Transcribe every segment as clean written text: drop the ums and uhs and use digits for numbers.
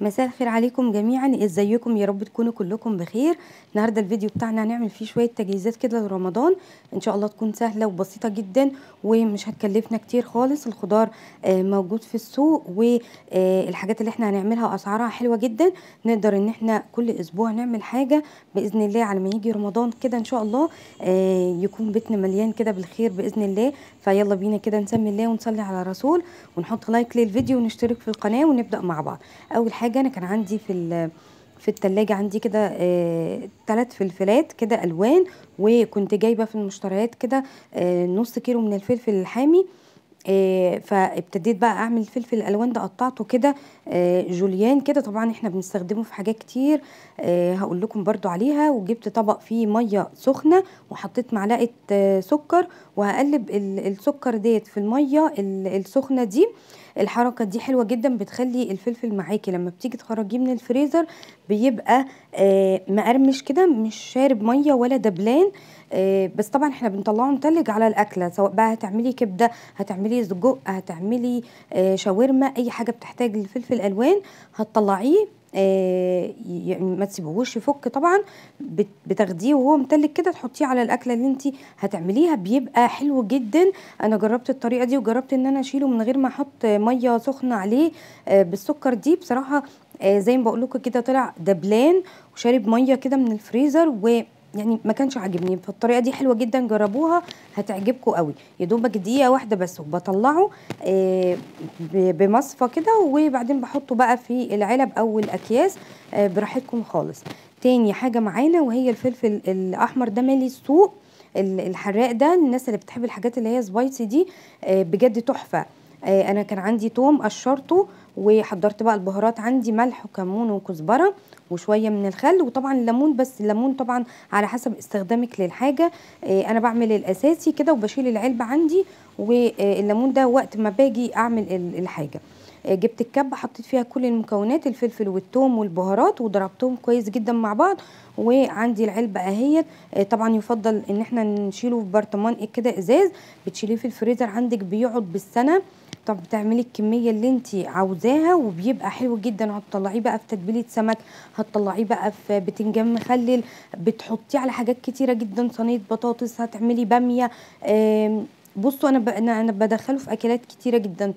مساء الخير عليكم جميعا، ازيكم؟ يا رب تكونوا كلكم بخير. النهارده الفيديو بتاعنا هنعمل فيه شويه تجهيزات كده لرمضان، ان شاء الله تكون سهله وبسيطه جدا ومش هتكلفنا كتير خالص. الخضار موجود في السوق، والحاجات اللي احنا هنعملها اسعارها حلوه جدا. نقدر ان احنا كل اسبوع نعمل حاجه باذن الله، على ما يجي رمضان كده ان شاء الله يكون بيتنا مليان كده بالخير باذن الله. فيلا بينا كده نسمي الله ونصلي على الرسول ونحط لايك للفيديو ونشترك في القناه ونبدا مع بعض. اول حاجه انا كان عندي في التلاجة عندي كده 3 فلفلات كده الوان، وكنت جايبه في المشتريات كده نص كيلو من الفلفل الحامي. فابتديت بقى اعمل الفلفل الالوان ده، قطعته كده جوليان كده. طبعا احنا بنستخدمه في حاجات كتير هقول لكم برضو عليها. وجبت طبق فيه ميه سخنه وحطيت معلقه سكر، وهقلب السكر ديت في الميه السخنه دي. الحركه دي حلوه جدا، بتخلي الفلفل معاكي لما بتيجي تخرجيه من الفريزر بيبقى مقرمش كده، مش شارب ميه ولا دبلان. بس طبعا احنا بنطلعه متلج على الاكله، سواء بقى هتعملي كبده، هتعملي سجق، هتعملي شاورما، اي حاجه بتحتاج الفلفل الالوان هتطلعيه. يعني ما تسيبوهوش يفك طبعا، بتاخديه وهو متلج كده تحطيه على الاكله اللي انت هتعمليها، بيبقى حلو جدا. انا جربت الطريقه دي وجربت ان انا اشيله من غير ما احط ميه سخنه عليه بالسكر دي. بصراحه زي ما بقول لكم كده طلع دبلان وشارب ميه كده من الفريزر، يعني ما كانش عاجبني. فالطريقه دي حلوه جدا، جربوها هتعجبكم قوي. يا دوبك دقيقه واحده بس وبطلعه بمصفى كده، وبعدين بحطه بقى في العلب او الاكياس براحتكم خالص. تاني حاجه معانا وهي الفلفل الاحمر ده مالي السوق، الحراق ده. الناس اللي بتحب الحاجات اللي هي سبايسي دي بجد تحفه. انا كان عندي توم قشرته وحضرت بقى البهارات، عندي ملح وكمون وكزبره وشويه من الخل وطبعا الليمون، بس الليمون طبعا على حسب استخدامك للحاجه. انا بعمل الاساسي كده وبشيل العلبه عندي، والليمون ده وقت ما باجي اعمل الحاجه. جبت الكبه حطيت فيها كل المكونات، الفلفل والثوم والبهارات، وضربتهم كويس جدا مع بعض. وعندي العلبه اهيت. طبعا يفضل ان احنا نشيله في برطمان كده ازاز، بتشيليه في الفريزر عندك بيقعد بالسنه. طب بتعملي الكميه اللي انت عاوزاها وبيبقى حلو جدا. هتطلعيه بقى في تتبيله سمك، هتطلعيه بقى في بتنجان مخلل، بتحطيه على حاجات كتيره جدا، صينيه بطاطس، هتعملي باميه. بصوا انا بدخله في اكلات كتيره جدا،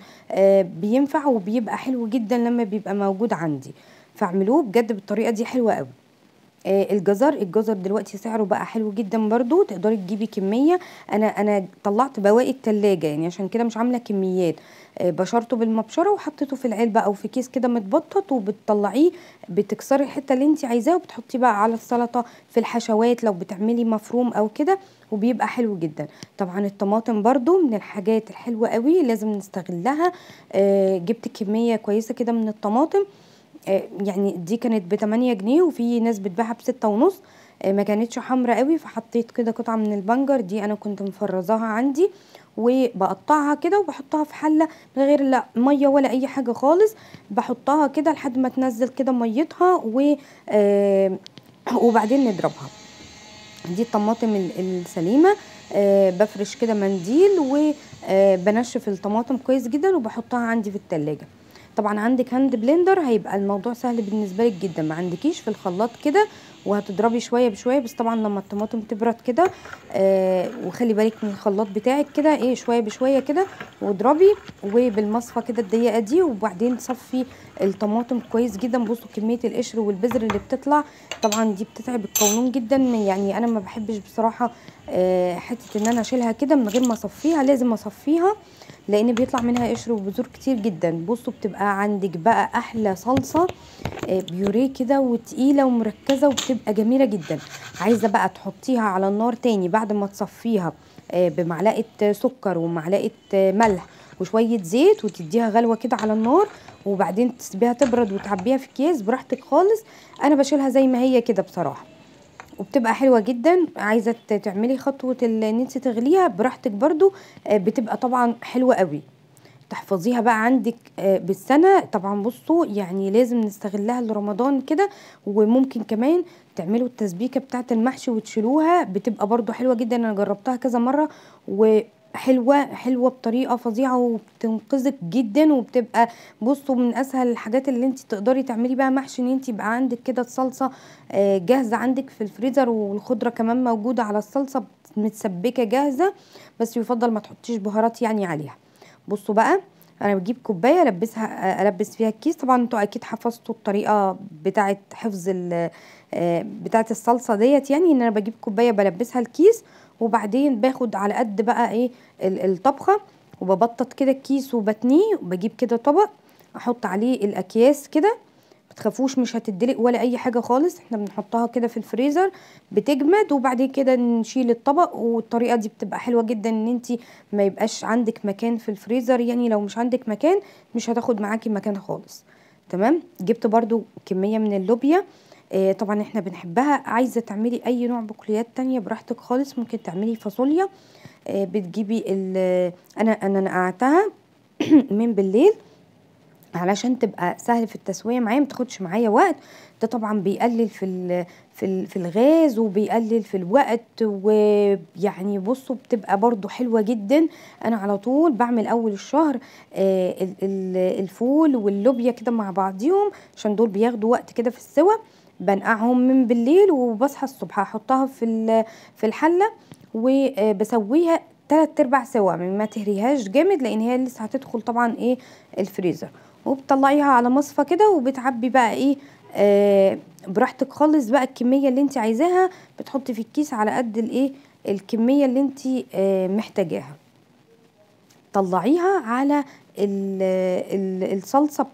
بينفع وبيبقى حلو جدا لما بيبقى موجود عندي. فاعملوه بجد بالطريقه دي حلوه قوي. الجزر دلوقتي سعره بقى حلو جدا برضو، تقدري تجيبي كميه. انا طلعت بواقي التلاجة يعني، عشان كده مش عامله كميات. بشرته بالمبشره وحطيته في العلبه او في كيس كده متبطط، وبتطلعيه بتكسري الحته اللي انت عايزاه وبتحطيه بقى على السلطه، في الحشوات لو بتعملي مفروم او كده، وبيبقى حلو جدا. طبعا الطماطم برضو من الحاجات الحلوه قوي، لازم نستغلها. جبت كميه كويسه كده من الطماطم. يعني دي كانت ب8 جنيه، وفي ناس بتبيعها ب6.5. ما كانتش حمرا قوي، فحطيت كده قطعه من البنجر دي، انا كنت مفرزاها عندي، وبقطعها كده وبحطها في حله من غير لا ميه ولا اي حاجه خالص. بحطها كده لحد ما تنزل كده ميتها وبعدين نضربها. دي الطماطم السليمه. بفرش كده منديل وبنشف الطماطم كويس جدا وبحطها عندي في التلاجة. طبعا عندك هاند بلندر هيبقى الموضوع سهل بالنسبه لك جدا، ما عندكيش في الخلاط كده وهتضربي شويه بشويه. بس طبعا لما الطماطم تبرد كده وخلي بالك من الخلاط بتاعك كده، شويه بشويه كده واضربي، وبالمصفى كده الضيقه دي، وبعدين تصفي الطماطم كويس جدا. بصوا كميه القشر والبذر اللي بتطلع، طبعا دي بتتعب القولون جدا. يعني انا ما بحبش بصراحه حته ان انا اشيلها كده من غير ما اصفيها، لازم اصفيها لان بيطلع منها قشر وبذور كتير جدا. بصوا بتبقى عندك بقى احلى صلصه بيوريه كده وتقيله ومركزه، وبتبقى جميله جدا. عايزه بقى تحطيها على النار تاني بعد ما تصفيها بمعلقه سكر ومعلقه ملح وشويه زيت، وتديها غلوه كده على النار، وبعدين تسيبيها تبرد وتعبيها في اكياس براحتك خالص. انا بشيلها زي ما هي كده بصراحه، وبتبقى حلوه جدا. عايزه تعملي خطوه ان انت تغليها براحتك برضو، بتبقى طبعا حلوه قوي. تحفظيها بقى عندك بالسنه. طبعا بصوا يعني لازم نستغلها لرمضان كده. وممكن كمان تعملوا التسبيكه بتاعه المحشي وتشيلوها، بتبقى برضو حلوه جدا. انا جربتها كذا مره حلوه بطريقه فظيعه، وبتنقذك جدا، وبتبقى بصوا من اسهل الحاجات اللي انت تقدري تعملي بقى محشي، ان انت يبقى عندك كده الصلصه جاهزه عندك في الفريزر، والخضره كمان موجوده على الصلصه متسبكه جاهزه، بس يفضل ما تحطيش بهارات يعني عليها. بصوا بقى، انا بجيب كوبايه البس فيها الكيس. طبعا انتوا اكيد حفظتوا الطريقه بتاعه حفظ بتاعه الصلصه ديت، يعني ان انا بجيب كوبايه بلبسها الكيس، وبعدين باخد على قد بقى ايه الطبخه، وببطط كده الكيس وبتنيه، وبجيب كده طبق احط عليه الاكياس كده. متخافوش مش هتدلق ولا اي حاجه خالص، احنا بنحطها كده في الفريزر بتجمد، وبعد كده نشيل الطبق. والطريقه دي بتبقى حلوه جدا، ان انت ما يبقاش عندك مكان في الفريزر، يعني لو مش عندك مكان مش هتاخد معاكي مكان خالص. تمام. جبت برضو كميه من اللوبيا، طبعا احنا بنحبها. عايزه تعملي اي نوع بقوليات تانية براحتك خالص، ممكن تعملي فاصوليا. بتجيبي انا نقعتها من بالليل علشان تبقى سهل في التسويه معايا، ما تاخدش معايا وقت. ده طبعا بيقلل في الغاز، وبيقلل في الوقت، ويعني بصوا بتبقى برضو حلوه جدا. انا على طول بعمل اول الشهر الفول واللوبيا كده مع بعضيهم، عشان دول بياخدوا وقت كده في السوى. بنقعهم من بالليل، وبصحى الصبح احطها في الحله، وبسويها 3/4 سوا، ما تهريهاش جامد، لان هي لسه هتدخل طبعا ايه الفريزر. وبتطلعيها على مصفى كده، وبتعبي بقى ايه براحتك خالص بقى. الكميه اللي انت عايزاها بتحطي في الكيس على قد الايه الكميه اللي انت محتاجاها. طلعيها على الصلصه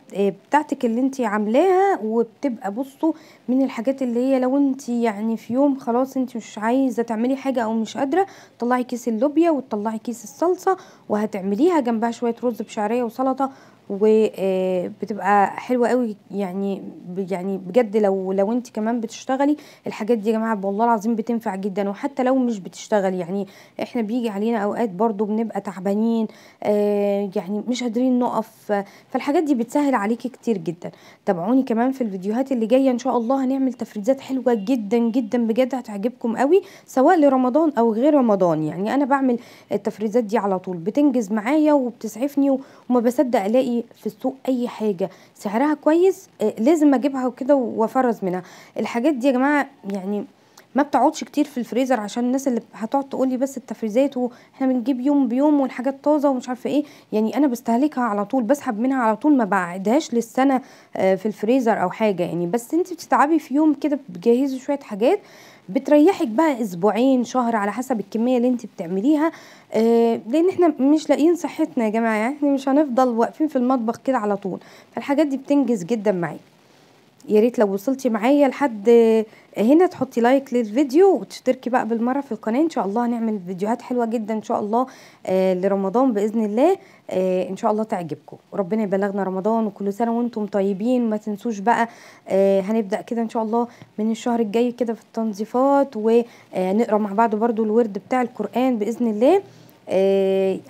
بتاعتك اللي انت عاملاها، وبتبقى بصوا من الحاجات اللي هي لو انت يعني في يوم خلاص انت مش عايزه تعملي حاجه او مش قادره، طلعي كيس اللوبيا وتطلعي كيس الصلصه، وهتعمليها جنبها شويه رز بشعريه وسلطه، وبتبقى حلوه قوي. يعني بجد لو انت كمان بتشتغلي، الحاجات دي يا جماعه والله العظيم بتنفع جدا. وحتى لو مش بتشتغلي، يعني احنا بيجي علينا اوقات برضو بنبقى تعبانين، يعني مش قادرين نقف، فالحاجات دي بتسهل عليكي كتير جدا. تابعوني كمان في الفيديوهات اللي جايه، ان شاء الله هنعمل تفريزات حلوه جدا جدا بجد، هتعجبكم قوي سواء لرمضان او غير رمضان. يعني انا بعمل التفريزات دي على طول، بتنجز معايا وبتسعفني، وما بصدق الاقي في السوق اي حاجه سعرها كويس لازم اجيبها وكده وافرز منها. الحاجات دي يا جماعه يعني ما بتقعدش كتير في الفريزر، عشان الناس اللي هتقعد تقولي بس التفريزات واحنا بنجيب يوم بيوم والحاجات طازه ومش عارفه ايه. يعني انا بستهلكها على طول، بسحب منها على طول، ما بعدهاش للسنه في الفريزر او حاجه يعني. بس انت بتتعبي في يوم كده بتجهزي شويه حاجات، بتريحك بقى اسبوعين شهر على حسب الكميه اللي انت بتعمليها. لان احنا مش لاقيين صحتنا يا جماعه، يعني احنا مش هنفضل واقفين في المطبخ كده على طول، فالحاجات دي بتنجز جدا معايا. يا ريت لو وصلتي معايا لحد هنا تحطي لايك للفيديو، وتشتركي بقى بالمره في القناه. ان شاء الله هنعمل فيديوهات حلوه جدا ان شاء الله لرمضان باذن الله. ان شاء الله تعجبكم، وربنا يبلغنا رمضان، وكل سنه وانتم طيبين. ما تنسوش بقى هنبدا كده ان شاء الله من الشهر الجاي كده في التنظيفات، ونقرا مع بعض برضو الورد بتاع القرآن باذن الله،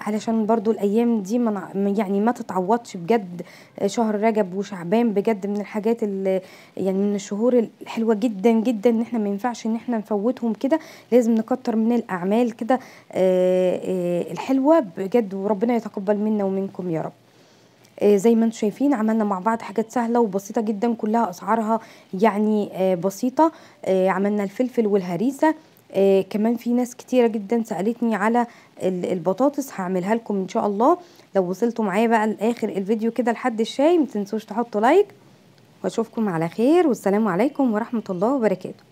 علشان برضو الايام دي يعني ما تتعوضش بجد. شهر رجب وشعبان بجد من الحاجات اللي يعني من الشهور الحلوه جدا جدا، ان احنا ما ينفعش ان احنا نفوتهم كده، لازم نكتر من الاعمال كده الحلوه بجد، وربنا يتقبل منا ومنكم يا رب. زي ما انتم شايفين عملنا مع بعض حاجات سهله وبسيطه جدا، كلها اسعارها يعني بسيطه. عملنا الفلفل والهريسه. كمان في ناس كتيره جدا سالتني على البطاطس، هعملها لكم ان شاء الله. لو وصلتوا معايا بقى لاخر الفيديو كده لحد الشاي، ما تنسوش تحطوا لايك، واشوفكم على خير، والسلام عليكم ورحمه الله وبركاته.